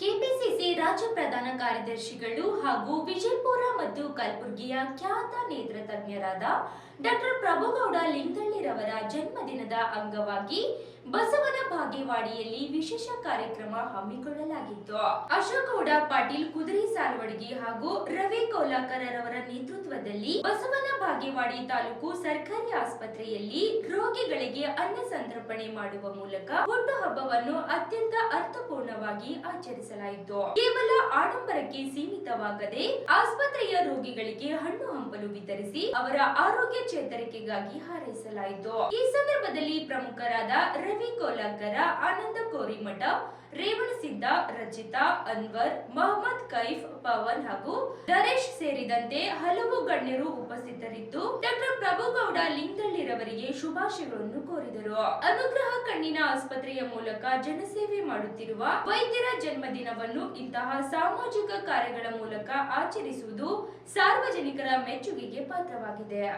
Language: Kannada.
ಕೆಪಿಸಿಸಿ ರಾಜ್ಯ ಪ್ರಧಾನ ಕಾರ್ಯದರ್ಶಿಗಳು ಹಾಗೂ ವಿಜಯಪುರ ಮತ್ತು ಕಲಬುರಗಿಯ ಖ್ಯಾತ ನೇತ್ರ ತಜ್ಞರಾದ ಡಾಕ್ಟರ್ ಪ್ರಭುಗೌಡ ಲಿಂಗದಳ್ಳಿರವರ ಜನ್ಮದಿನದ ಅಂಗವಾಗಿ ಬಸವನ ಬಾಗೇವಾಡಿಯಲ್ಲಿ ವಿಶೇಷ ಕಾರ್ಯಕ್ರಮ ಹಮ್ಮಿಕೊಳ್ಳಲಾಗಿತ್ತು. ಅಶೋಕಗೌಡ ಪಾಟೀಲ್ ಕುದುರೆ ಸಾಲವಡಗಿ ಹಾಗೂ ರವಿ ಕೋಲಾಕರವರ ನೇತೃತ್ವದಲ್ಲಿ ಬಸವನ ಬಾಗೇವಾಡಿ ತಾಲೂಕು ಸರ್ಕಾರಿ ಆಸ್ಪತ್ರೆಯಲ್ಲಿ ರೋಗಿಗಳಿಗೆ ಅನ್ನ ಸಂತರ್ಪಣೆ ಮಾಡುವ ಮೂಲಕ ಹುಟ್ಟುಹಬ್ಬವನ್ನು ಅತ್ಯಂತ ಅರ್ಥಪೂರ್ಣವಾಗಿ ಆಚರಿಸಲಾಯಿತು. ಕೇವಲ ಆಡಂಬರಕ್ಕೆ ಸೀಮಿತವಾಗದೆ ಆಸ್ಪತ್ರೆಯ ರೋಗಿಗಳಿಗೆ ಹಣ್ಣು ಹಂಪಲು ವಿತರಿಸಿ ಅವರ ಆರೋಗ್ಯ ಚೇತರಿಕೆಗಾಗಿ ಹಾರೈಸಲಾಯಿತು. ಈ ಸಂದರ್ಭದಲ್ಲಿ ಪ್ರಮುಖರಾದ ರವಿ ಕೋಲಾಕರ, ಆನಂದ ಕೋರಿಮಠ, ರೇವಣಸಿದ್ದ, ರಚಿತಾ, ಅನ್ವರ್, ಮೊಹಮ್ಮದ್ ಕೈಫ್, ಪವನ್ ಹಾಗೂ ನರೇಶ್ ಸೇರಿದಂತೆ ಹಲವು ಗಣ್ಯರು ಉಪಸ್ಥಿತರಿದ್ದು ಡಾಕ್ಟರ್ ಪ್ರಭುಗೌಡ ಲಿಂಗದಳ್ಳಿರವರಿಗೆ ಶುಭಾಶಯಗಳನ್ನು ಕೋರಿದರು. ಅನುಗ್ರಹ ಕಣ್ಣಿನ ಆಸ್ಪತ್ರೆಯ ಮೂಲಕ ಜನಸೇವೆ ಮಾಡುತ್ತಿರುವ ವೈದ್ಯರ ಜನ್ಮದಿನವನ್ನು ಇಂತಹ ಸಾಮಾಜಿಕ ಕಾರ್ಯಗಳ ಮೂಲಕ ಆಚರಿಸುವುದು ಸಾರ್ವಜನಿಕರ ಮೆಚ್ಚುಗೆಗೆ ಪಾತ್ರವಾಗಿದೆ.